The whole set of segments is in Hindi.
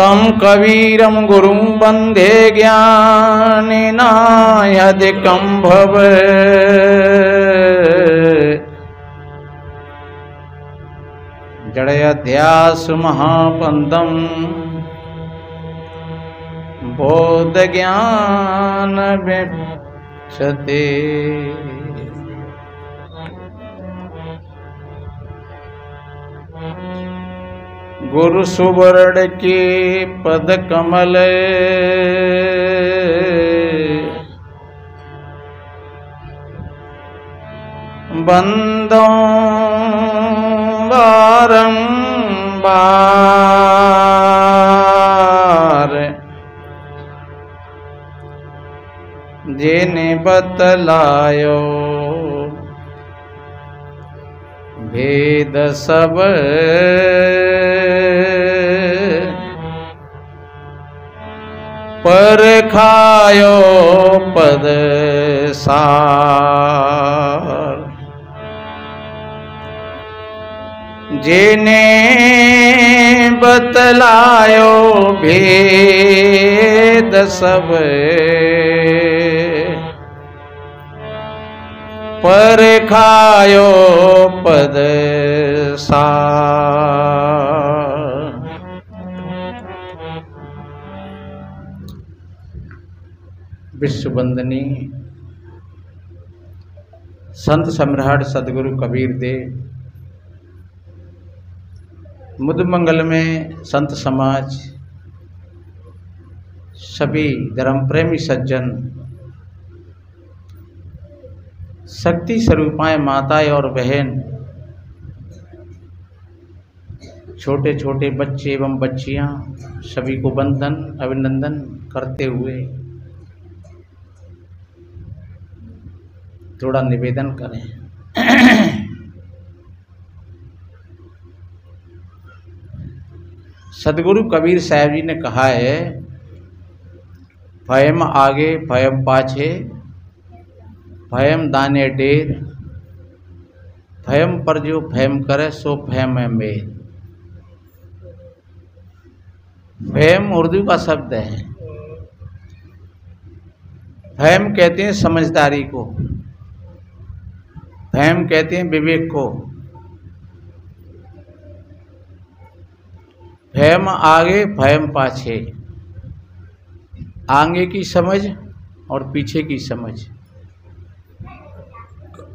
तं कबीरं गुरुं वन्दे ज्ञानेनायधिकं भव जडयध्यासु महापन्दं बोधज्ञानविक्षते गुरु सुवर्ण के पद कमल बंदों बारंबार जिन्हें बतलायो भेद सब पर खायो पद सार जिने बतलायो भेद सब पर खायो पद सार। विश्ववंदनी संत सम्राट सदगुरु कबीर देव मुदमंगल में संत समाज, सभी धर्म प्रेमी सज्जन, शक्ति स्वरूपाएं माताएं और बहन, छोटे छोटे बच्चे एवं बच्चियां, सभी को वंदन अभिनंदन करते हुए थोड़ा निवेदन करें। सदगुरु कबीर साहब जी ने कहा है, भयम आगे भयम पाछे, भयम दाने डेर, भयम पर जो भयम करे सो भयम है मेर। भयम उर्दू का शब्द है। भयम कहते हैं समझदारी को, भयम कहते हैं विवेक को। भयम आगे भयम पाछे, आगे की समझ और पीछे की समझ।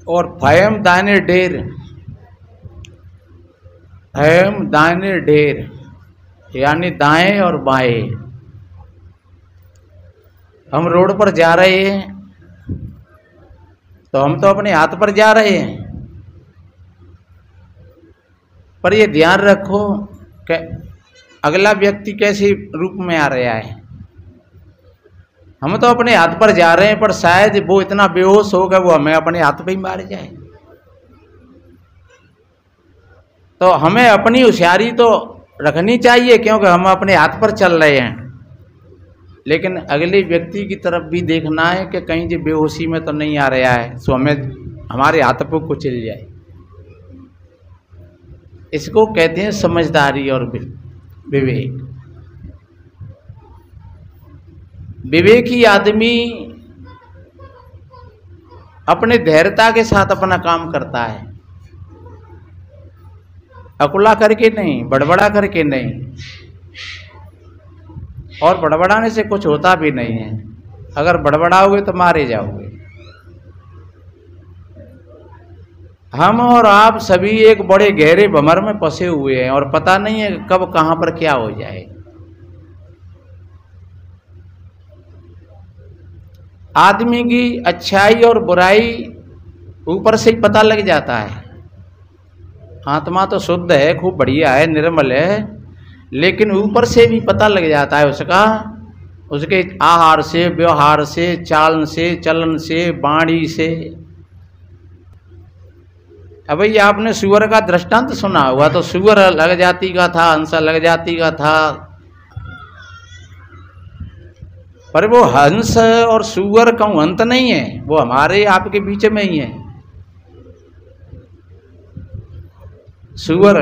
और भयम दाने ढेर, भयम दाने ढेर यानी दाएं और बाएं। हम रोड पर जा रहे हैं तो हम तो अपने हाथ पर जा रहे हैं, पर ये ध्यान रखो कि अगला व्यक्ति कैसे रूप में आ रहा है। हम तो अपने हाथ पर जा रहे हैं, पर शायद वो इतना बेहोश होगा वो हमें अपने हाथ पे ही मार जाए। तो हमें अपनी होशियारी तो रखनी चाहिए, क्योंकि हम अपने हाथ पर चल रहे हैं, लेकिन अगले व्यक्ति की तरफ भी देखना है कि कहीं जो बेहोशी में तो नहीं आ रहा है, सो हमें हमारे हाथ पर कुचल जाए। इसको कहते हैं समझदारी और विवेक। विवेकी आदमी अपने धैर्यता के साथ अपना काम करता है, अकुला करके नहीं, बड़बड़ा करके नहीं। और बड़बड़ाने से कुछ होता भी नहीं है। अगर बड़बड़ाओगे तो मारे जाओगे। हम और आप सभी एक बड़े गहरे भंवर में फंसे हुए हैं और पता नहीं है कब कहां पर क्या हो जाए। आदमी की अच्छाई और बुराई ऊपर से ही पता लग जाता है। आत्मा तो शुद्ध है, खूब बढ़िया है, निर्मल है, लेकिन ऊपर से भी पता लग जाता है उसका, उसके आहार से, व्यवहार से, चालन से, चलन से, वाणी से। अब भैया आपने सुअर का दृष्टांत सुना हुआ, तो सुअर अलग जाति का था, हंस अलग जाति का था, पर वो हंस और सुअर का अंत नहीं है, वो हमारे आपके बीच में ही है। सुअर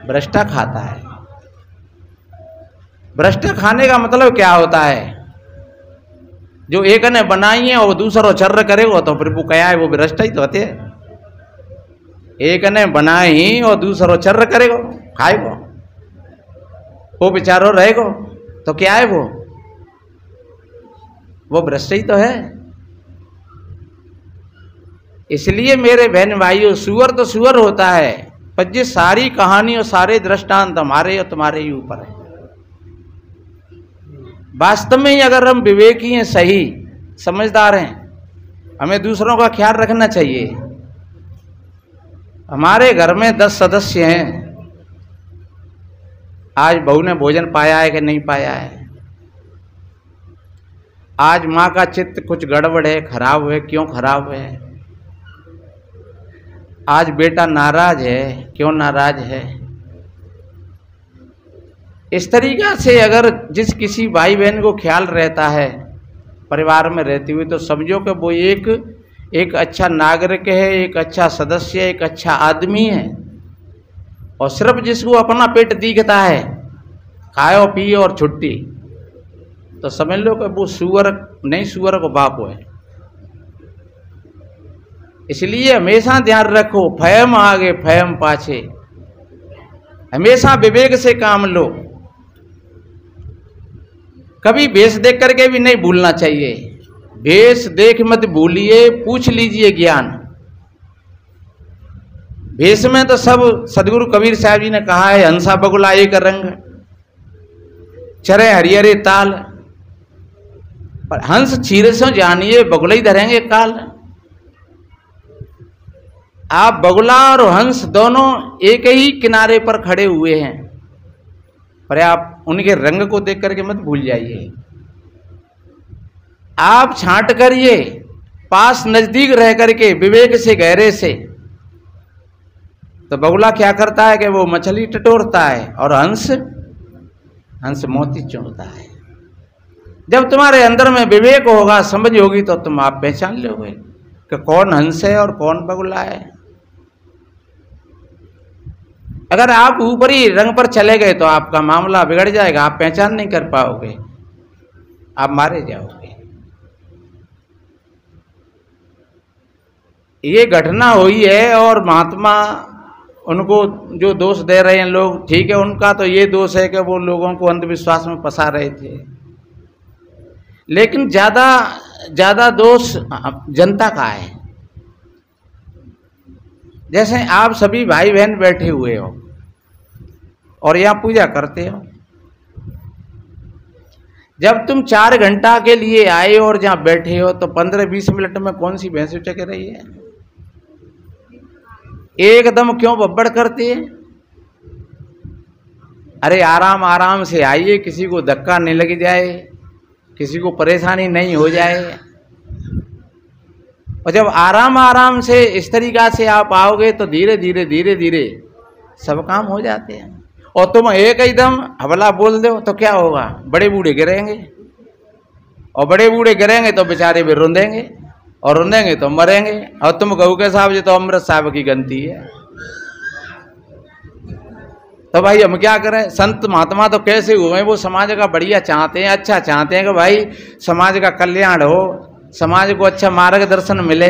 भ्रष्टा खाता है, भ्रष्ट खाने का मतलब क्या होता है? जो एक ने बनाई है और दूसरो चर्र करेगो तो फिर वो क्या है? वो भ्रष्ट ही तो होते है। एक ने बनाई और दूसरो चर्र करेगो, खाएगो, वो बेचारो रहेगो तो क्या है? वो भ्रष्ट ही तो है। इसलिए मेरे बहन भाइयों, सुअर तो सुअर होता है, पर ये सारी कहानी और सारे दृष्टांत हमारे और तुम्हारे ही ऊपर है। वास्तव में ही अगर हम विवेकी हैं, सही समझदार हैं, हमें दूसरों का ख्याल रखना चाहिए। हमारे घर में 10 सदस्य हैं, आज बहू ने भोजन पाया है कि नहीं पाया है? आज माँ का चित्त कुछ गड़बड़ है, खराब है, क्यों खराब है? आज बेटा नाराज है, क्यों नाराज है? इस तरीका से अगर जिस किसी भाई बहन को ख्याल रहता है परिवार में रहते हुए, तो समझो कि वो एक अच्छा नागरिक है, एक अच्छा सदस्य है, एक अच्छा आदमी है। और सिर्फ जिसको अपना पेट दिखता है, खाओ पियो और छुट्टी, तो समझ लो कि वो सुअर नहीं, सुअर को बाप है। इसलिए हमेशा ध्यान रखो, फहम आगे फहम पाछे, हमेशा विवेक से काम लो। कभी भेष देख करके भी नहीं भूलना चाहिए। भेष देख मत भूलिए, पूछ लीजिए ज्ञान। भेष में तो सब सदगुरु कबीर साहब जी ने कहा है, हंसा बगुला एक रंग, चरे हरिहरे ताल। पर हंस चीरे सो जानिए, बगुला ही धरेंगे काल। आप बगुला और हंस दोनों एक ही किनारे पर खड़े हुए हैं, पर आप उनके रंग को देख करके मत भूल जाइए। आप छांट करिए, पास नजदीक रह करके विवेक से, गहरे से। तो बगुला क्या करता है कि वो मछली टटोरता है, और हंस मोती चुनता है। जब तुम्हारे अंदर में विवेक होगा, समझ होगी, तो तुम आप पहचान लोगे कि कौन हंस है और कौन बगुला है। अगर आप ऊपरी रंग पर चले गए तो आपका मामला बिगड़ जाएगा, आप पहचान नहीं कर पाओगे, आप मारे जाओगे। ये घटना हुई है, और महात्मा उनको जो दोष दे रहे हैं लोग, ठीक है, उनका तो ये दोष है कि वो लोगों को अंधविश्वास में फंसा रहे थे। लेकिन ज्यादा दोष जनता का है। जैसे आप सभी भाई बहन बैठे हुए हो और यहाँ पूजा करते हो, जब तुम 4 घंटा के लिए आए और जहाँ बैठे हो, तो 15-20 मिनट में कौन सी भैंस उचक रही है? एकदम क्यों बब्बड़ करती है? अरे आराम आराम से आइए, किसी को धक्का नहीं लग जाए, किसी को परेशानी नहीं हो जाए। और जब आराम आराम से इस तरीका से आप आओगे, तो धीरे धीरे सब काम हो जाते हैं। और तुम एक एकदम हवला बोल दो तो क्या होगा? बड़े बूढ़े गिरेंगे, और बड़े बूढ़े गिरेंगे तो बेचारे भी रुंदेंगे, और रुंदेंगे तो मरेंगे। और तुम कहो के साहब जी तो अमृत साहब की गलती है। तो भाई हम क्या करें? संत महात्मा तो कैसे हुए? वो समाज का बढ़िया चाहते हैं, अच्छा चाहते हैं कि भाई समाज का कल्याण हो, समाज को अच्छा मार्गदर्शन मिले,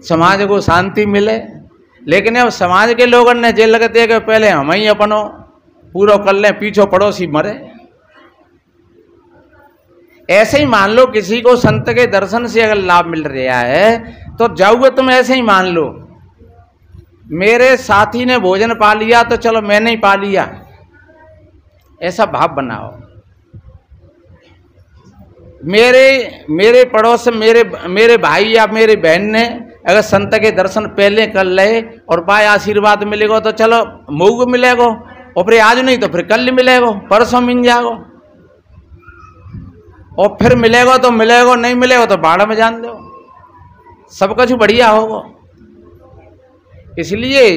समाज को शांति मिले। लेकिन अब समाज के लोगों ने जेल लगते हैं कि पहले हम ही अपनो पूरा कर लें, पीछो पड़ोसी मरे। ऐसे ही मान लो किसी को संत के दर्शन से अगर लाभ मिल रहा है, तो जाओगे तुम ऐसे ही मान लो, मेरे साथी ने भोजन पा लिया तो चलो मैं नहीं पा लिया, ऐसा भाव बनाओ। मेरे पड़ोस मेरे भाई या मेरे बहन ने अगर संत के दर्शन पहले कर ले और पाए आशीर्वाद मिलेगा, तो चलो मुँह मिलेगा, और फिर आज नहीं तो फिर कल मिलेगा, परसों मिल जाएगा, और फिर मिलेगा तो मिलेगा, नहीं मिलेगा तो बाढ़ में जान दो, सब कुछ बढ़िया होगा। इसलिए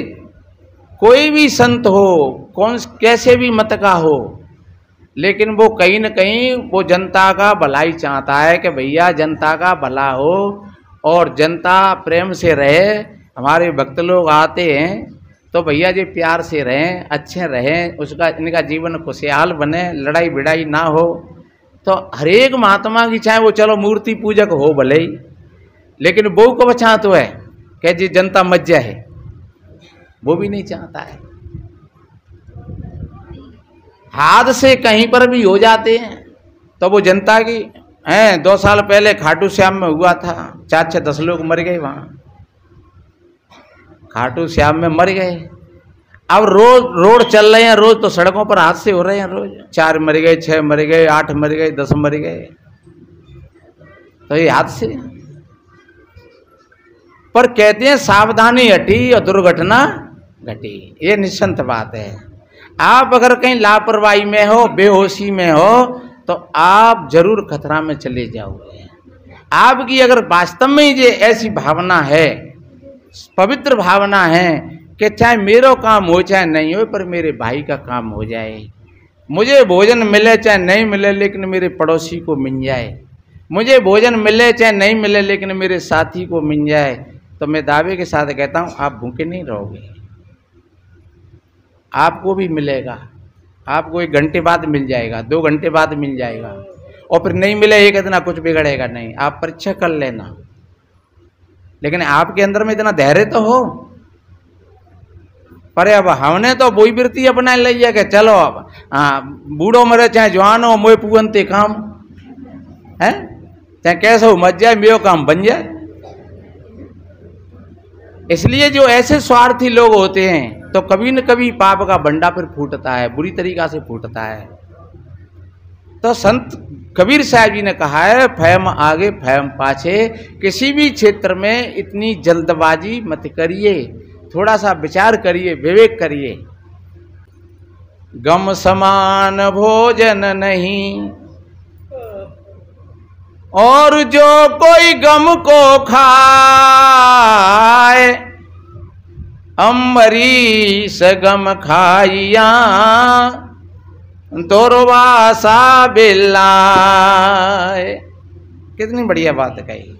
कोई भी संत हो, कैसे भी मत का हो, लेकिन वो कहीं न कहीं वो जनता का भलाई चाहता है कि भैया जनता का भला हो और जनता प्रेम से रहे। हमारे भक्त लोग आते हैं तो भैया जी प्यार से रहें, अच्छे रहें, उसका इनका जीवन खुशहाल बने, लड़ाई भिड़ाई ना हो। तो हरेक महात्मा की चाहे वो चलो मूर्ति पूजक हो भले ही, लेकिन वो को बचा तो है कि जी जनता मत जाए, वो भी नहीं चाहता है। हादसे कहीं पर भी हो जाते हैं तो वो जनता की हैं। 2 साल पहले खाटू श्याम में हुआ था, 4-6 10 लोग मर गए वहां, खाटू श्याम में मर गए। अब रोज रोड चल रहे हैं, रोज तो सड़कों पर हादसे हो रहे हैं, रोज 4 मर गए, 6 मर गए, 8 मर गए, 10 मर गए। तो ये हादसे पर कहते हैं सावधानी हटी और दुर्घटना घटी। ये निश्चिंत बात है। आप अगर कहीं लापरवाही में हो, बेहोशी में हो, तो आप जरूर खतरा में चले जाओगे। आपकी अगर वास्तव में ये ऐसी भावना है, पवित्र भावना है कि चाहे मेरा काम हो चाहे नहीं हो, पर मेरे भाई का काम हो जाए, मुझे भोजन मिले चाहे नहीं मिले, लेकिन मेरे पड़ोसी को मिल जाए, मुझे भोजन मिले चाहे नहीं मिले, लेकिन मेरे साथी को मिल जाए, तो मैं दावे के साथ कहता हूँ आप भूखे नहीं रहोगे। आपको भी मिलेगा, आपको 1 घंटे बाद मिल जाएगा, 2 घंटे बाद मिल जाएगा, और फिर नहीं मिले एक इतना कुछ बिगड़ेगा नहीं। आप परीक्षा कर लेना, लेकिन आपके अंदर में इतना धैर्य तो हो। पर अब हमने तो वही वृत्ति अपना लिया कि चलो अब बूढ़ो मरे चाहे जवान हो, मोए पुगनते काम है, चाहे कैसे हो मच जाए, मेरा काम बन जाए। इसलिए जो ऐसे स्वार्थी लोग होते हैं तो कभी न कभी पाप का बंडा फिर फूटता है, बुरी तरीका से फूटता है। तो संत कबीर साहब जी ने कहा है, फैम आगे फैम पाछे, किसी भी क्षेत्र में इतनी जल्दबाजी मत करिए, थोड़ा सा विचार करिए, विवेक करिए। गम समान भोजन नहीं, और जो कोई गम को खाए, अम्बरीश गम खाइया दुर्वासा बिलाए। कितनी बढ़िया बात कही।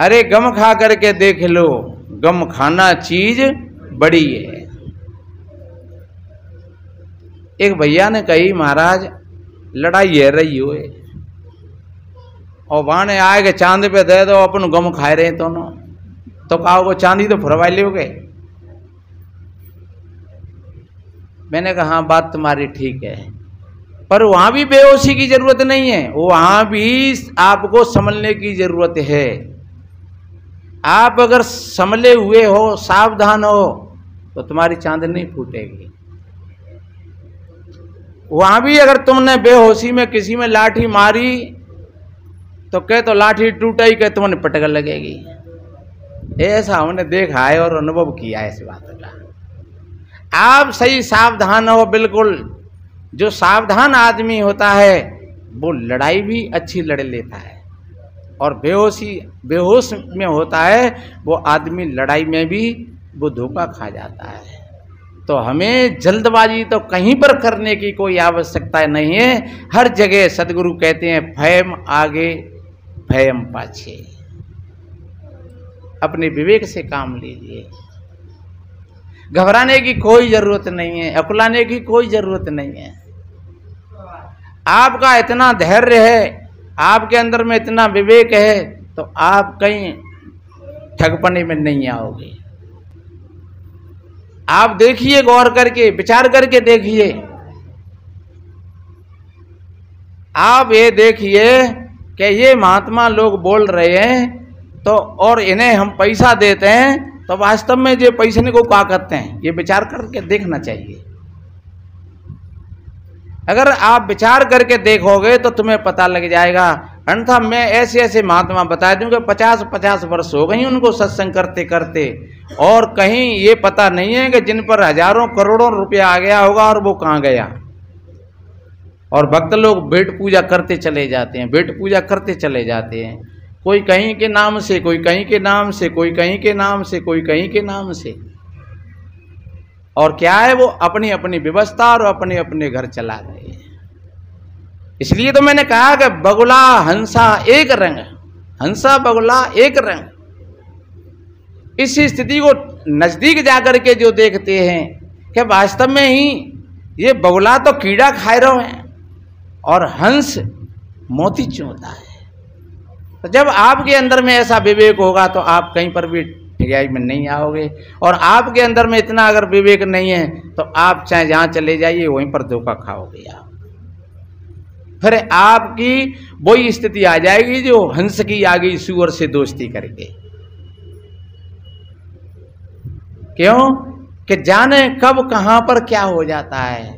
अरे गम खा करके देख लो, गम खाना चीज बड़ी है। एक भैया ने कही महाराज लड़ाई है रही हो, और बाने आए के चांद पे दे दो, अपन गम खाए रहे दोनों, तो कहो चांदी तो फुरवा लोगे। मैंने कहा हाँ बात तुम्हारी ठीक है, पर वहां भी बेहोशी की जरूरत नहीं है, वहां भी आपको संभलने की जरूरत है। आप अगर संभले हुए हो, सावधान हो, तो तुम्हारी चांद नहीं फूटेगी। वहां भी अगर तुमने बेहोशी में किसी में लाठी मारी तो कह तो लाठी टूटा ही, कह तुम्हें पटक लगेगी। ऐसा हमने देखा है और अनुभव किया है इस बात का। आप सही सावधान हो, बिल्कुल। जो सावधान आदमी होता है वो लड़ाई भी अच्छी लड़ लेता है, और बेहोश में होता है वो आदमी लड़ाई में भी वो धोखा खा जाता है। तो हमें जल्दबाजी तो कहीं पर करने की कोई आवश्यकता नहीं है। हर जगह सदगुरु कहते हैं फैम आगे फैम पाछे। अपने विवेक से काम लीजिए, घबराने की कोई जरूरत नहीं है, अकुलाने की कोई जरूरत नहीं है। आपका इतना धैर्य है, आपके अंदर में इतना विवेक है, तो आप कहीं ठगपने में नहीं आओगे। आप देखिए, गौर करके विचार करके देखिए। आप ये देखिए कि ये महात्मा लोग बोल रहे हैं तो, और इन्हें हम पैसा देते हैं, तो वास्तव में जो पैसे को क्या करते हैं, ये विचार करके देखना चाहिए। अगर आप विचार करके देखोगे तो तुम्हें पता लग जाएगा। अन्यथा मैं ऐसे ऐसे महात्मा बता दूं कि 50-50 वर्ष हो गई उनको सत्संग करते करते, और कहीं ये पता नहीं है कि जिन पर हजारों करोड़ों रुपया आ गया होगा और वो कहाँ गया। और भक्त लोग भेंट पूजा करते चले जाते हैं, भेंट पूजा करते चले जाते हैं, कोई कहीं के नाम से, कोई कहीं के नाम से, कोई कहीं के नाम से, कोई कहीं के नाम से। और क्या है, वो अपनी अपनी व्यवस्था और अपने अपने घर चला गए। इसलिए तो मैंने कहा कि बगुला हंसा एक रंग, हंसा बगुला एक रंग। इस स्थिति को नजदीक जाकर के जो देखते हैं कि वास्तव में ही ये बगुला तो कीड़ा खाए रहो है और हंस मोती चूंता है। तो जब आपके अंदर में ऐसा विवेक होगा तो आप कहीं पर भी ठगियाई में नहीं आओगे। और आपके अंदर में इतना अगर विवेक नहीं है तो आप चाहे जहां चले जाइए वहीं पर धोखा खाओगे आप। फिर आपकी वही स्थिति आ जाएगी जो हंस की आ गई सूअर से दोस्ती करके। क्यों कि जाने कब कहां पर क्या हो जाता है,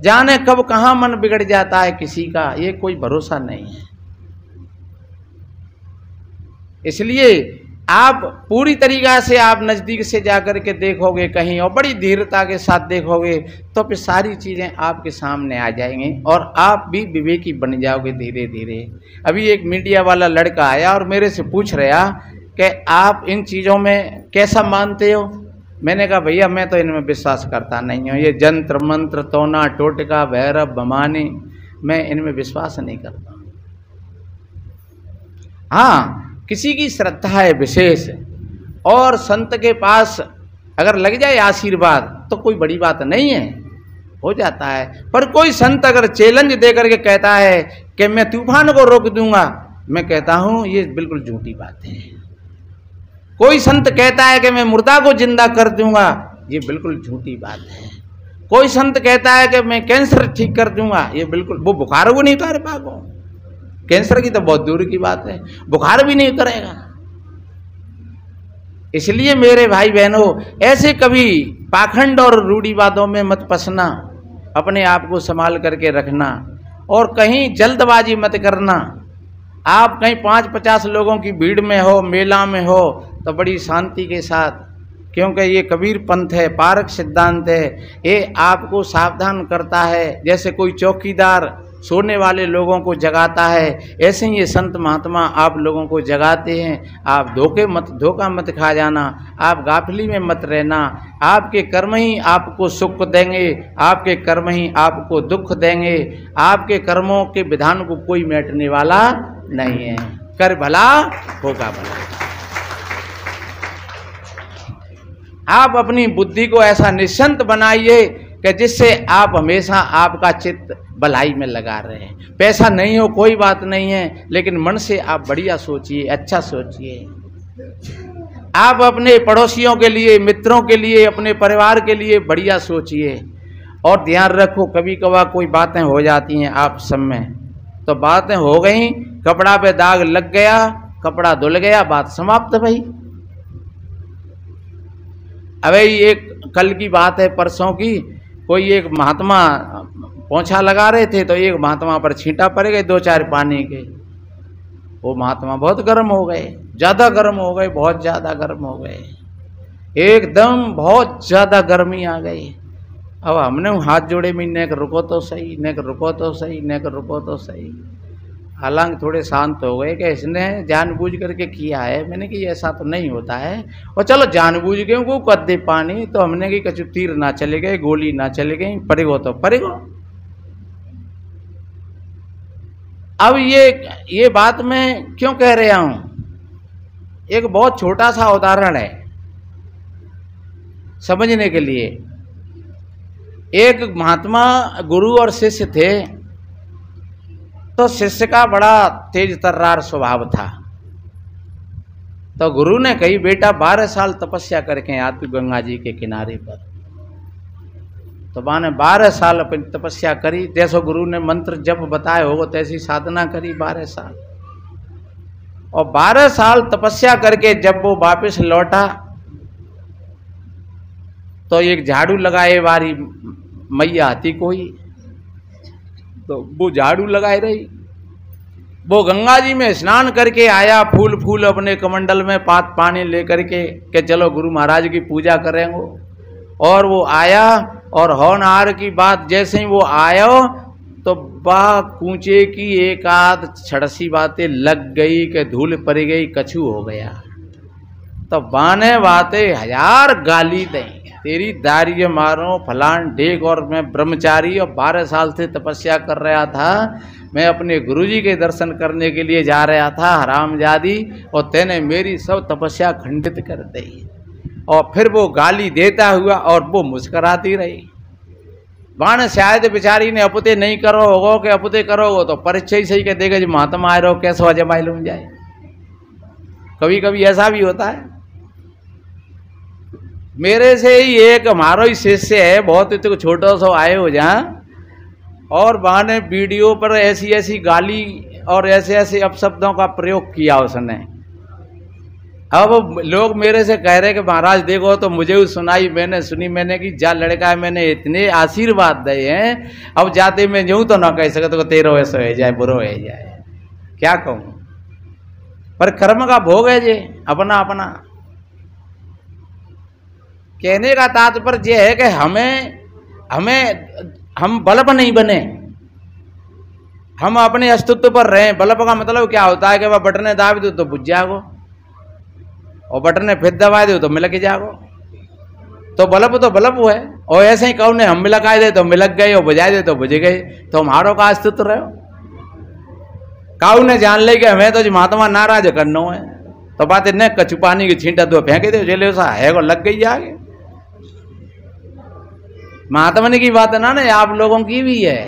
जाने कब कहां मन बिगड़ जाता है किसी का, ये कोई भरोसा नहीं है। इसलिए आप पूरी तरीका से आप नज़दीक से जाकर के देखोगे कहीं और बड़ी धीरता के साथ देखोगे तो फिर सारी चीज़ें आपके सामने आ जाएंगी और आप भी विवेकी बन जाओगे धीरे धीरे। अभी एक मीडिया वाला लड़का आया और मेरे से पूछ रहा कि आप इन चीज़ों में कैसा मानते हो। मैंने कहा भैया मैं तो इनमें विश्वास करता नहीं हूँ, ये जंत्र मंत्र टोना टोटका भैरव भवानी मैं इनमें विश्वास नहीं करता। हाँ, किसी की श्रद्धा है विशेष और संत के पास अगर लग जाए आशीर्वाद तो कोई बड़ी बात नहीं है, हो जाता है। पर कोई संत अगर चैलेंज दे करके कहता है कि मैं तूफान को रोक दूंगा, मैं कहता हूं ये बिल्कुल झूठी बात है। कोई संत कहता है कि मैं मुर्दा को जिंदा कर दूंगा, ये बिल्कुल झूठी बात है। कोई संत कहता है कि मैं कैंसर ठीक कर दूंगा, ये बिल्कुल, वो बुखार को नहीं उतार पाएगा, कैंसर की तो बहुत दूर की बात है, बुखार भी नहीं उतरेगा। इसलिए मेरे भाई बहनों ऐसे कभी पाखंड और रूढ़िवादों में मत फंसना, अपने आप को संभाल करके रखना और कहीं जल्दबाजी मत करना। आप कहीं 5-50 लोगों की भीड़ में हो, मेला में हो तो बड़ी शांति के साथ, क्योंकि ये कबीर पंथ है, पारक सिद्धांत है, ये आपको सावधान करता है। जैसे कोई चौकीदार सोने वाले लोगों को जगाता है, ऐसे ही ये संत महात्मा आप लोगों को जगाते हैं। आप धोखा मत खा जाना, आप गाफिली में मत रहना। आपके कर्म ही आपको सुख देंगे, आपके कर्म ही आपको दुख देंगे। आपके कर्मों के विधान को कोई मिटने वाला नहीं है। कर भला होगा भला। आप अपनी बुद्धि को ऐसा निश्चिंत बनाइए कि जिससे आप हमेशा आपका चित्त भलाई में लगा रहे हैं। पैसा नहीं हो कोई बात नहीं है, लेकिन मन से आप बढ़िया सोचिए, अच्छा सोचिए। आप अपने पड़ोसियों के लिए, मित्रों के लिए, अपने परिवार के लिए बढ़िया सोचिए। और ध्यान रखो कभी कभार कोई बातें हो जाती हैं आप सब में, तो बातें हो गई, कपड़ा पे दाग लग गया, कपड़ा धुल गया, बात समाप्त भाई। अबे एक कल की बात है, परसों की, कोई एक महात्मा पोंछा लगा रहे थे तो एक महात्मा पर छींटा पड़ गए 2-4 पानी के। वो महात्मा बहुत गर्म हो गए, ज़्यादा गर्म हो गए, बहुत ज़्यादा गर्म हो गए, एकदम बहुत ज़्यादा गर्मी आ गई। अब हमने हाथ जोड़े में नेक रुको तो सही, नेक रुको तो सही, नेक रुको तो सही। हालांकि थोड़े शांत हो गए कि इसने जानबूझ करके किया है। मैंने कि ऐसा तो नहीं होता है, और चलो जानबूझ के वो कर दे पानी, तो हमने कि कछु तीर ना चले गए, गोली ना चले गई, पड़ेगो तो पड़ेगो। अब ये बात मैं क्यों कह रहा हूं, एक बहुत छोटा सा उदाहरण है समझने के लिए। एक महात्मा गुरु और शिष्य थे, तो शिष्य का बड़ा तेज तर्रार स्वभाव था। तो गुरु ने कही बेटा 12 साल तपस्या करके आ तू गंगा जी के किनारे पर। तो माने 12 साल अपनी तपस्या करी, जैसो गुरु ने मंत्र जब बताए हो तैसी साधना करी 12 साल। और 12 साल तपस्या करके जब वो वापस लौटा तो एक झाड़ू लगाए वाली मैया आती कोई, तो वो झाड़ू लगाई रही। वो गंगा जी में स्नान करके आया, फूल फूल अपने कमंडल में पानी लेकर के चलो गुरु महाराज की पूजा करेंगे। और वो आया और होनहार की बात जैसे ही वो आया तो बा कूचे की एक आध छड़सी बातें लग गई कि धूल पड़ गई, कछू हो गया। तो बाने बातें 1000 गाली दें, तेरी दाढ़ी मारो फलान ढेक, और मैं ब्रह्मचारी और 12 साल से तपस्या कर रहा था, मैं अपने गुरुजी के दर्शन करने के लिए जा रहा था हरामजादी, और तेने मेरी सब तपस्या खंडित कर दी। और फिर वो गाली देता हुआ और वो मुस्कराती रही। बाण शायद बेचारी ने अपुते नहीं करो होगो कि अपुते करोगो तो परीक्षा ही सही के देगा जी महात्मा आए रहो कैसे वजह मालूम जाए। कभी कभी ऐसा भी होता है। मेरे से ही एक हमारा ही शिष्य है, बहुत ही तो छोटा सा आए हो जहाँ, और वहाँ ने वीडियो पर ऐसी ऐसी गाली और ऐसे ऐसे अपशब्दों का प्रयोग किया उसने। अब लोग मेरे से कह रहे कि महाराज देखो, तो मुझे भी सुनाई, मैंने सुनी, मैंने कि जा लड़का है, मैंने इतने आशीर्वाद दिए हैं, अब जाते मैं यूँ तो ना कह सके तो तेरो ऐसा हो जाए, बुरो हो जाए, क्या कहूँ। पर कर्म का भोग है जे अपना अपना। कहने का तात्पर्य यह है कि हम बल्ब नहीं बने, हम अपने अस्तित्व पर रहें। बल्ब का मतलब क्या होता है कि वह बटने दाब दो तो बुझ जाओ, और बटने फिर दबा दो तो मिलक जाओ। तो बल्ब है, और ऐसे ही कहो ने हम मिलकाए दे तो मिलक गए, और बुझाए दे तो बुझ गए, तो हमारो का अस्तित्व रहो। काऊ ने जान ले कि हमें तो महात्मा नाराज करना है, तो बात न कछु पानी की छींटा दो फेंक दे, चले सा है को लग गई आगे। महात्मा ने की बात ना आप लोगों की भी है।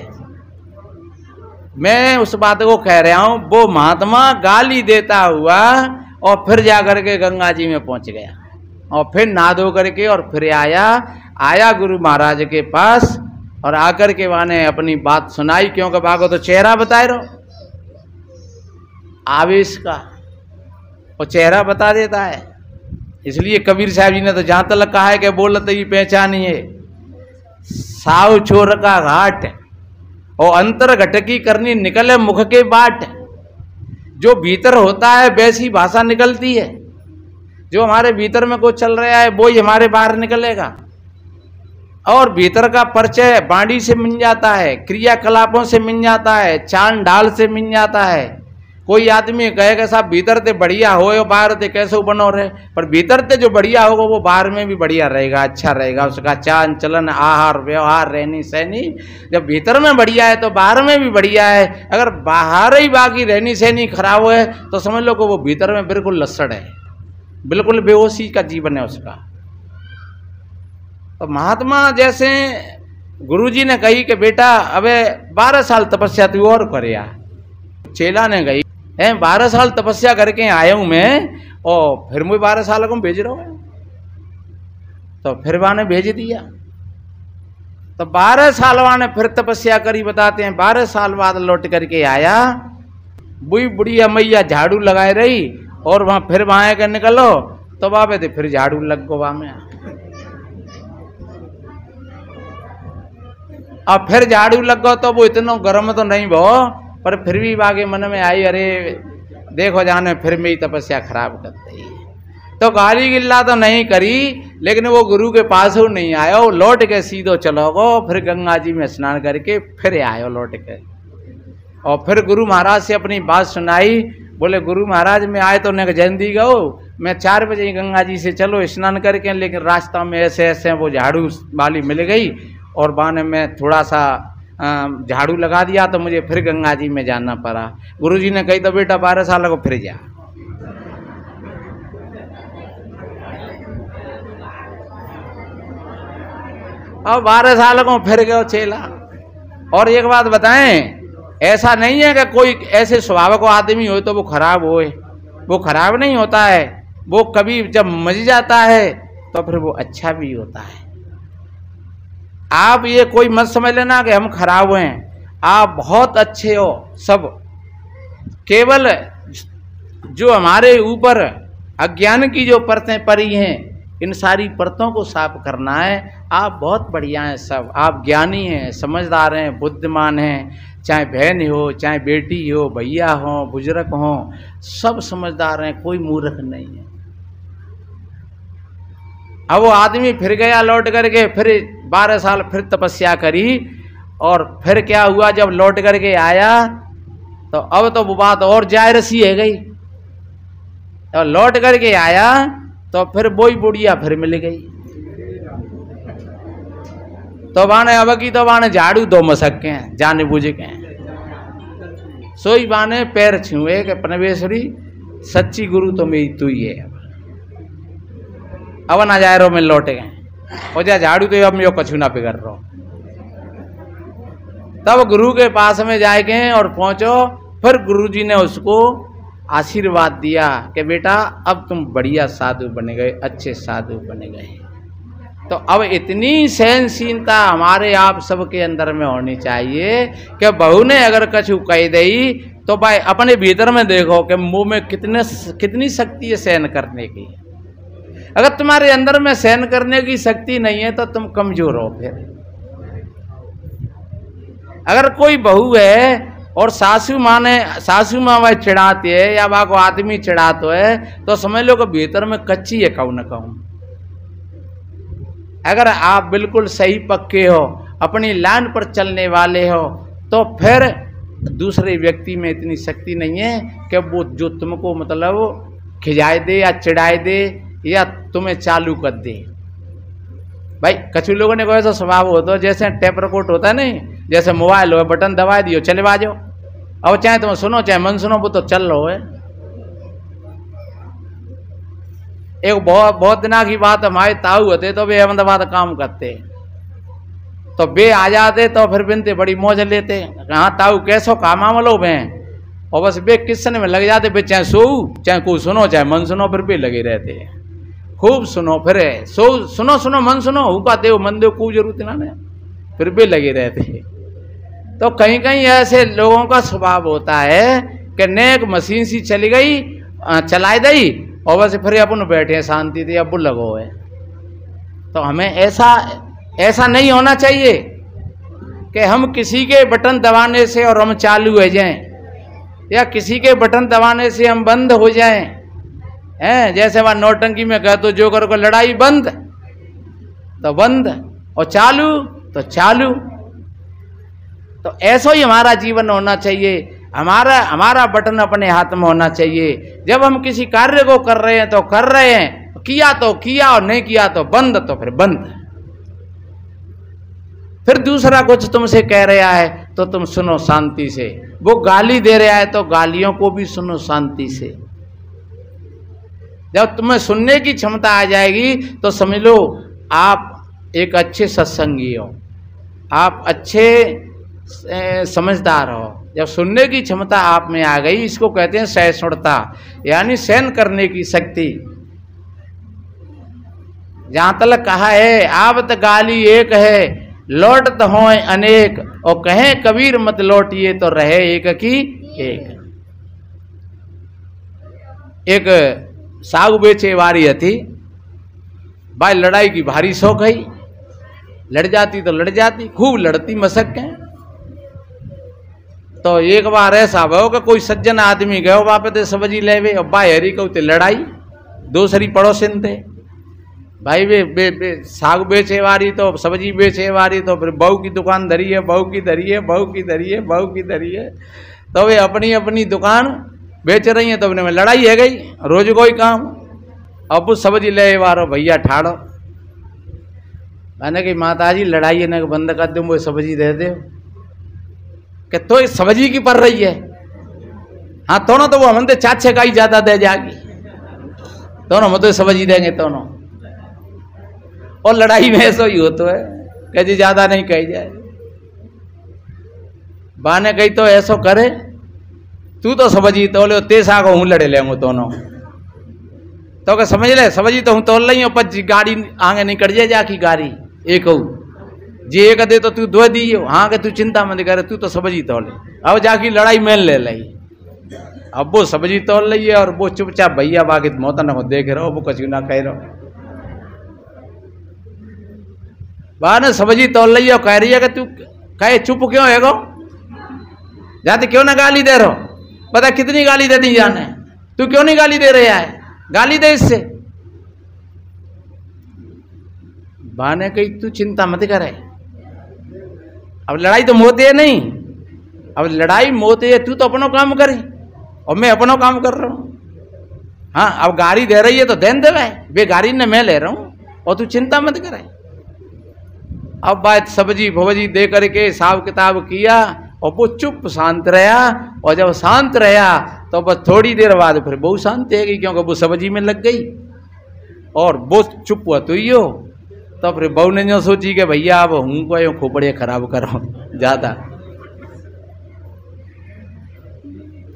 मैं उस बात को कह रहा हूं, वो महात्मा गाली देता हुआ और फिर जाकर के गंगा जी में पहुंच गया, और फिर नहा धो करके और फिर आया गुरु महाराज के पास, और आकर के माने अपनी बात सुनाई। क्योंकि बागो तो चेहरा बताए रहो आवेश का, और चेहरा बता देता है। इसलिए कबीर साहब जी ने तो जहां तक कहा है कि बोलते ही पहचानिए साव छोर का घाट, और अंतर घटकी करनी निकले मुख के बाट। जो भीतर होता है वैसी भाषा निकलती है। जो हमारे भीतर में कुछ चल रहा है वो ही हमारे बाहर निकलेगा। और भीतर का परिचय बाणी से मिल जाता है, क्रियाकलापों से मिल जाता है, चाल ढाल से मिल जाता है। कोई आदमी कहेगा साहब भीतर ते बढ़िया हो, बाहर ते कैसे बनो रहे, पर भीतर ते जो बढ़िया होगा वो बाहर में भी बढ़िया रहेगा, अच्छा रहेगा। उसका चाल चलन, आहार व्यवहार, रहनी सहनी जब भीतर में बढ़िया है तो बाहर में भी बढ़िया है। अगर बाहर ही बाकी रहनी सहनी खराब है तो समझ लो कि वो भीतर में बिल्कुल लसड़ है, बिल्कुल बेहोशी का जीवन है उसका। तो महात्मा जैसे गुरुजी ने कही कि बेटा अबे 12 साल तपस्या तू और करे। चेला ने कही 12 साल तपस्या करके आया हूं मैं, और फिर मुझे 12 साल को भेज रहा हूं। तो फिर वाने भेज दिया। तो 12 साल वाने फिर तपस्या करी, बताते हैं 12 साल बाद लौट करके आया। बुई बुढ़िया मैया झाड़ू लगाए रही, और वहां फिर वहां के निकलो तो बाबे थे फिर झाड़ू लग गो वहां में। अब फिर झाड़ू लग गो तो वो इतना गर्म तो नहीं भो, पर फिर भी बागे मन में आई, अरे देखो जाने फिर मेरी तपस्या खराब कर दी। तो गाली गिल्ला तो नहीं करी, लेकिन वो गुरु के पास हो नहीं आया, वो लौट के सीधो चलोगो। फिर गंगा जी में स्नान करके फिर आयो लौट के, और फिर गुरु महाराज से अपनी बात सुनाई। बोले गुरु महाराज मैं आए तो उन्हें जल्दी गो, मैं 4 बजे गंगा जी से चलो स्नान करके, लेकिन रास्ता में ऐसे ऐसे वो झाड़ू वाली मिल गई, और बाने में थोड़ा सा झाड़ू लगा दिया तो मुझे फिर गंगा जी में जाना पड़ा। गुरुजी ने कही तो बेटा 12 साल को फिर जा। अब 12 साल को फिर गयो चेला। और एक बात बताएं, ऐसा नहीं है कि कोई ऐसे स्वभाव को आदमी हो तो वो खराब होए, वो खराब नहीं होता है। वो कभी जब मज जाता है तो फिर वो अच्छा भी होता है। आप ये कोई मत समझ लेना कि हम खराब हैं, आप बहुत अच्छे हो सब। केवल जो हमारे ऊपर अज्ञान की जो परतें पड़ी हैं, इन सारी परतों को साफ करना है। आप बहुत बढ़िया हैं सब, आप ज्ञानी हैं, समझदार हैं, बुद्धिमान हैं। चाहे बहन हो, चाहे बेटी हो, भैया हो, बुजुर्ग हो, सब समझदार हैं, कोई मूर्ख नहीं है। अब वो आदमी फिर गया लौट करके, फिर 12 साल फिर तपस्या करी, और फिर क्या हुआ जब लौट करके आया तो अब तो वो बात और जाहिर सी है गई। तो लौट करके आया तो फिर वही बुढ़िया फिर मिल गई। तो बाने अब की तो बाने झाड़ू दो मसक के जाने बुझ के सोई बाने पैर छुए के परमेश्वरी सच्ची गुरु तो मेरी तू ही है। अब ना जाए रो, मैं लौट गए और जा झाड़ू तो अब मैं कछु ना बिगड़ रहा। तब गुरु के पास में जाएंगे और पहुंचो, फिर गुरुजी ने उसको आशीर्वाद दिया कि बेटा अब तुम बढ़िया साधु बने गए, अच्छे साधु बने गए। तो अब इतनी सहनशीलता हमारे आप सबके अंदर में होनी चाहिए कि बहू ने अगर कछु कह दी तो भाई अपने भीतर में देखो कि मुंह में कितनी शक्ति है सहन करने की। अगर तुम्हारे अंदर में सहन करने की शक्ति नहीं है तो तुम कमजोर हो। फिर अगर कोई बहू है और सासू माँ वह चिढ़ाती है या वह को आदमी चिढ़ाते है तो समझ लो कि भीतर में कच्ची है कहूँ न कहूँ। अगर आप बिल्कुल सही पक्के हो, अपनी लाइन पर चलने वाले हो, तो फिर दूसरे व्यक्ति में इतनी शक्ति नहीं है कि वो जो तुमको मतलब खिजाए दे या चिढ़ाए दे या तुम्हें चालू कर दे। भाई कछु लोगों ने कोई ऐसा स्वभाव होता है जैसे टेप रिकॉर्ड होता है नहीं, जैसे मोबाइल हो बटन दबा दियो चले बाजो, अब चाहे तुम सुनो चाहे मन सुनो वो तो चल रहा है। एक बहुत दिना की बात, हमारे ताऊ होते तो वे अहमदाबाद काम करते तो बे आ जाते तो फिर बिनते बड़ी मौज लेते, हाँ ताऊ कैसो काम आमलो में, और बस बे किस्सन में लग जाते, बे चाहे सो चाहे को सुनो चाहे मन सुनो फिर बे लगे रहते, खूब सुनो फिर सो सुनो सुनो मन सुनो हुका देव मन देव को जरूरत ना ने फिर भी लगे रहते। तो कहीं कहीं ऐसे लोगों का स्वभाव होता है कि नेक मशीन सी चली गई चलाई दी और बस फिर अपन बैठे शांति थी अब लगो है। तो हमें ऐसा नहीं होना चाहिए कि हम किसी के बटन दबाने से और हम चालू हो जाएं या किसी के बटन दबाने से हम बंद हो जाएं। हैं जैसे वह नौटंकी में कह तो जोकर को लड़ाई बंद तो बंद और चालू तो चालू। तो ऐसा ही हमारा जीवन होना चाहिए, हमारा बटन अपने हाथ में होना चाहिए। जब हम किसी कार्य को कर रहे हैं तो कर रहे हैं, किया तो किया और नहीं किया तो बंद तो फिर बंद। फिर दूसरा कुछ तुमसे कह रहा है तो तुम सुनो शांति से, वो गाली दे रहा है तो गालियों को भी सुनो शांति से। जब तुम्हें सुनने की क्षमता आ जाएगी तो समझ लो आप एक अच्छे सत्संगी हो, आप अच्छे समझदार हो। जब सुनने की क्षमता आप में आ गई, इसको कहते हैं सहिष्णुता, यानी सहन करने की शक्ति। जहां तक कहा है आवत गाली एक है लौट तो हो अनेक, और कहें कबीर मत लौटिए तो रहे एक की एक साग बेचे वारी थी भाई, लड़ाई की भारी शौक है, लड़ जाती तो लड़ जाती, खूब लड़ती मसक के। तो एक बार ऐसा हो कि कोई सज्जन आदमी गयो वापस ते सब्जी लेवे और भाई हरी कहते लड़ाई, दूसरी पड़ोसिन थे भाई वे साग बेचे वारी तो सब्जी बेचे वारी, तो फिर बहू की दुकान धरी है, बहू की धरी है, बहू की धरी है, बहू की धरी है, तो वे अपनी अपनी दुकान बेच रही हैं। तो अपने में लड़ाई है गई, रोज कोई काम। अब वो सब्जी ले वारो भैया ठाड़ो, मैंने कही माता जी लड़ाई ने बंद कर दो, वो सब्जी दे दो कि तो सब्जी की पड़ रही है। हाँ दोनों तो वो हम चाचे का ही ज्यादा दे जाएगी, दोनों हम तो सब्जी देंगे दोनों। और लड़ाई में ऐसा ही होता है कि जी ज्यादा नहीं कही जाए। बाने कही तो ऐसा करे तू तो सब्जी तोले तेसा को हूँ लड़े लेंगे दोनों, तो क्या समझ ले सब्जी तो हूँ तोल रही हूँ, पर गाड़ी आगे नहीं कट जाए जाकी गाड़ी एक जी एक दे तो तू दो दी हाँ के तू चिंता मत करे, तू तो सब्जी तोले। अब जाकी लड़ाई मेल ले ली, अब वो सब्जी तोल रही है और वो चुपचाप भैया बाकी मोतन को देख रहे हो, वो कछु ना कह रहे। बाने सब्जी तोल रही है और कह रही है कि तू कहे चुप क्यों है गो, जाते क्यों ना गाली दे रहो, पता कितनी गाली दे दी जाने, तू क्यों नहीं गाली दे रहा है, गाली दे इससे। बाने कही तू चिंता मत करे, अब लड़ाई तो मोते है नहीं, अब लड़ाई मोते है, तू तो अपनो काम करे और मैं अपनो काम कर रहा हूँ। हाँ अब गाड़ी दे रही है तो देन दे भाई, वे गाड़ी ने मैं ले रहा हूँ और तू चिंता मत करे। अब बात सब्जी भवजी दे करके हिसाब किताब किया और वो चुप शांत रहा, और जब शांत रहा तो बस थोड़ी देर बाद फिर बहुत शांति है गई, क्योंकि वो सब्जी में लग गई। और वो चुप हुआ तो यो, तो फिर बहू ने जो सोची कि भैया अब हूँ को यो खोपड़े खराब करो ज़्यादा।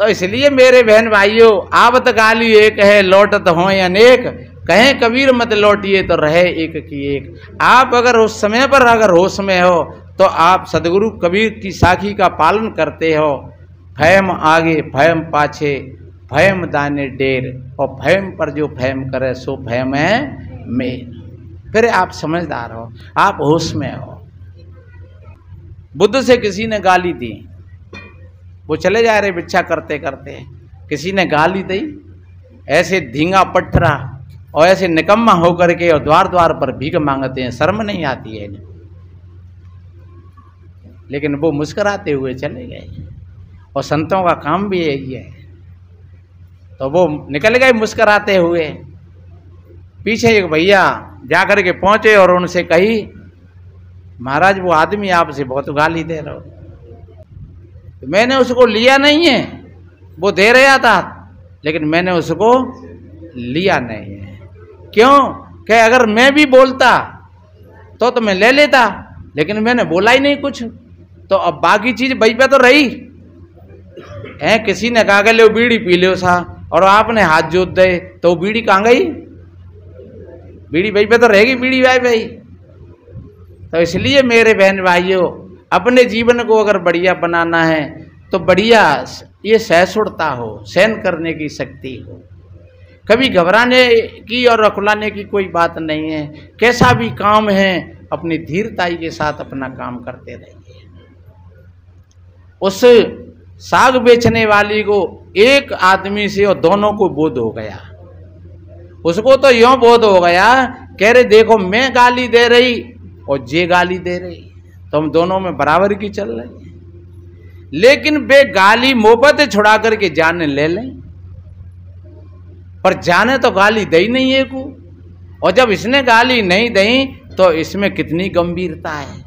तो इसलिए मेरे बहन भाइयों, आवत गाली एक है लौटत हो अनेक, कहें कबीर मत लौटिए तो रहे एक की एक। आप अगर उस समय पर अगर होश में हो तो आप सदगुरु कबीर की साखी का पालन करते हो। फैम आगे फैम पाछे फैम दाने डेर, और फैम पर जो फैम करे सो फैम है मेर। फिर आप समझदार हो, आप होश में हो। बुद्ध से किसी ने गाली दी, वो चले जा रहे भिक्षा करते करते, किसी ने गाली दी, ऐसे धींगा पट्टरा और ऐसे निकम्मा होकर के और द्वार द्वार पर भीख मांगते हैं, शर्म नहीं आती है। लेकिन वो मुस्कुराते हुए चले गए, और संतों का काम भी यही है। तो वो निकल गए मुस्कुराते हुए। पीछे एक भैया जाकर के पहुंचे और उनसे कही, महाराज वो आदमी आपसे बहुत गाली दे रहा हो। तो मैंने उसको लिया नहीं है, वो दे रहा था लेकिन मैंने उसको लिया नहीं है। क्यों? कि अगर मैं भी बोलता तो मैं ले लेता, लेकिन मैंने बोला ही नहीं कुछ, तो अब बाकी चीज वही पे तो रही है। किसी ने कहा लो बीड़ी पी लो सा, और आपने हाथ जोत दे तो वो बीड़ी कहाँ गई? बीड़ी वही पे तो रहेगी, बीड़ी भाई। तो इसलिए मेरे बहन भाइयों, अपने जीवन को अगर बढ़िया बनाना है तो बढ़िया ये सहिष्णुता हो, सहन करने की शक्ति हो। कभी घबराने की और अकुलाने की कोई बात नहीं है। कैसा भी काम है अपनी धीरताई के साथ अपना काम करते रहिए। उस साग बेचने वाली को एक आदमी से और दोनों को बोध हो गया। उसको तो यूं बोध हो गया, कह रहे देखो मैं गाली दे रही और जे गाली दे रही, तो हम दोनों में बराबर की चल रही है। लेकिन वे गाली मोहब्बत छुड़ा करके जाने ले लें, पर जाने तो गाली दे ही नहीं है को। और जब इसने गाली नहीं दी तो इसमें कितनी गंभीरता है।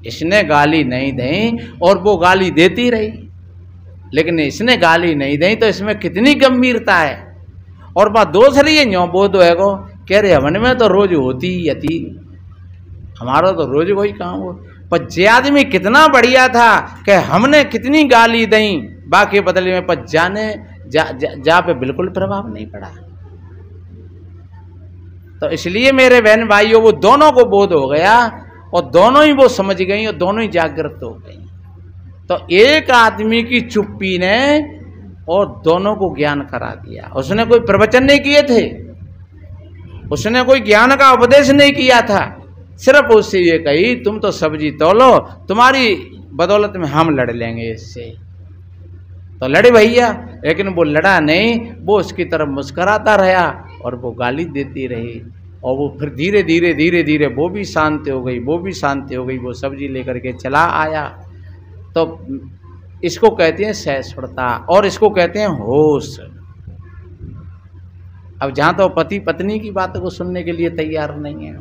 इसने गाली नहीं दी और वो गाली देती रही, लेकिन इसने गाली नहीं दी तो इसमें कितनी गंभीरता है। और बात दूसरी है, न्यो बोध है को कह रहे हमन में तो रोज होती ही, हमारा तो रोज वही काम हो। पर जे आदमी कितना बढ़िया था कि हमने कितनी गाली दी, बाकी बदले में पर जाने जा पे बिल्कुल प्रभाव नहीं पड़ा। तो इसलिए मेरे बहन भाइयों, वो दोनों को बोध हो गया और दोनों ही वो समझ गई और दोनों ही जागृत हो गई। तो एक आदमी की चुप्पी ने और दोनों को ज्ञान करा दिया। उसने कोई प्रवचन नहीं किए थे, उसने कोई ज्ञान का उपदेश नहीं किया था, सिर्फ उससे ये कही तुम तो सब्जी तोलो, तुम्हारी बदौलत में हम लड़ लेंगे इससे। तो लड़े भैया, लेकिन वो लड़ा नहीं, वो उसकी तरफ मुस्कुराता रहा और वो गाली देती रही। और वो फिर धीरे धीरे धीरे धीरे वो भी शांत हो गई, वो भी शांत हो गई, वो सब्जी लेकर के चला आया। तो इसको कहते हैं सहिष्णुता और इसको कहते हैं होश। अब जहाँ तो पति पत्नी की बात को सुनने के लिए तैयार नहीं है,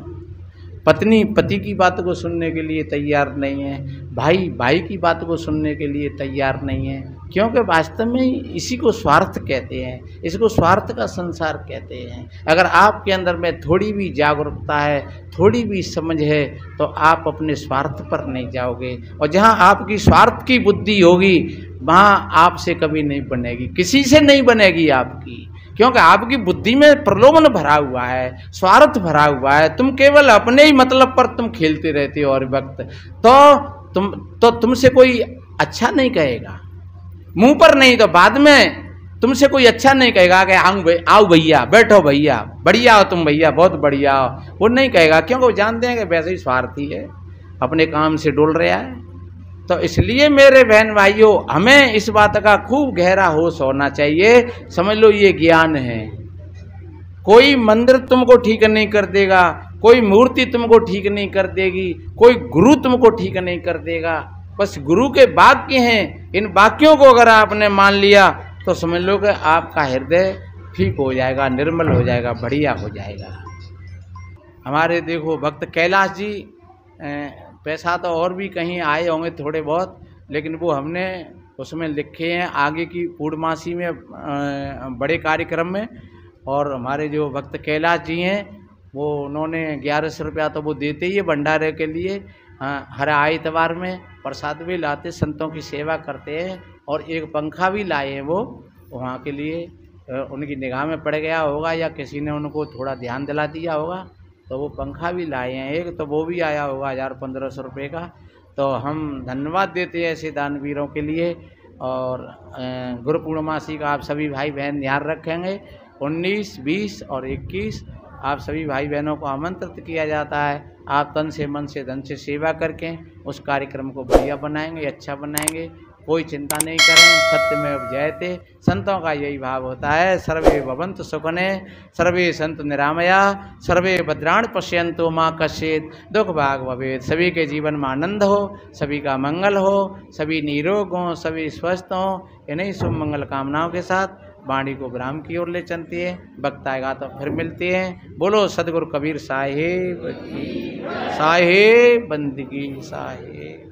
पत्नी पति की बात को सुनने के लिए तैयार नहीं है, भाई भाई की बात को सुनने के लिए तैयार नहीं है, क्योंकि वास्तव में इसी को स्वार्थ कहते हैं, इसको स्वार्थ का संसार कहते हैं। अगर आपके अंदर में थोड़ी भी जागरूकता है, थोड़ी भी समझ है, तो आप अपने स्वार्थ पर नहीं जाओगे। और जहाँ आपकी स्वार्थ की बुद्धि होगी वहाँ आपसे कभी नहीं बनेगी, किसी से नहीं बनेगी आपकी, क्योंकि आपकी बुद्धि में प्रलोभन भरा हुआ है, स्वार्थ भरा हुआ है। तुम केवल अपने ही मतलब पर तुम खेलते रहते हो और वक्त तो तुमसे कोई अच्छा नहीं कहेगा, मुंह पर नहीं तो बाद में तुमसे कोई अच्छा नहीं कहेगा कि आओ भैया, बैठो भैया, बढ़िया हो तुम भैया, बहुत बढ़िया हो, वो नहीं कहेगा, क्योंकि वो जानते हैं कि वैसे ही स्वार्थी है, अपने काम से डोल रहा है। तो इसलिए मेरे बहन भाइयों, हमें इस बात का खूब गहरा होश होना चाहिए। समझ लो ये ज्ञान है। कोई मंदिर तुमको ठीक नहीं कर देगा, कोई मूर्ति तुमको ठीक नहीं कर देगी, कोई गुरु तुमको ठीक नहीं कर देगा। बस गुरु के वाक्य हैं, इन वाक्यों को अगर आपने मान लिया तो समझ लो कि आपका हृदय ठीक हो जाएगा, निर्मल हो जाएगा, बढ़िया हो जाएगा। हमारे देखो भक्त कैलाश जी, पैसा तो और भी कहीं आए होंगे थोड़े बहुत, लेकिन वो हमने उसमें लिखे हैं आगे की पूर्णमासी में बड़े कार्यक्रम में, और हमारे जो भक्त कैलाश जी हैं वो उन्होंने 1100 रुपया तो वो देते ही है भंडारे के लिए। हाँ, हर आइतवार में प्रसाद भी लाते, संतों की सेवा करते हैं। और एक पंखा भी लाए हैं वो वहाँ के लिए। उनकी निगाह में पड़ गया होगा या किसी ने उनको थोड़ा ध्यान दिला दिया होगा, तो वो पंखा भी लाए हैं एक, तो वो भी आया होगा 1000-1500 रुपये का। तो हम धन्यवाद देते हैं ऐसे दानवीरों के लिए। और गुरु पूर्णमासी का आप सभी भाई बहन ध्यान रखेंगे। 19, 20 और 21 आप सभी भाई बहनों को आमंत्रित किया जाता है। आप तन से मन से धन से सेवा करके उस कार्यक्रम को बढ़िया बनाएंगे, अच्छा बनाएंगे। कोई चिंता नहीं करें, सत्यमेव जयते। संतों का यही भाव होता है। सर्वे भवन्तु सुखिने, सर्वे सन्तु निरामया, सर्वे भद्राणि पश्यन्तु मा कश्चित् दुख भाग भवेत्। सभी के जीवन में आनंद हो, सभी का मंगल हो, सभी निरोग हों, सभी स्वस्थ हों। इन्हीं शुभ मंगल कामनाओं के साथ वाणी को विराम की ओर ले चलती है। वक्त आएगा तो फिर मिलते हैं। बोलो सदगुरु कबीर साहेब की, साहेब बंदगी साहेब।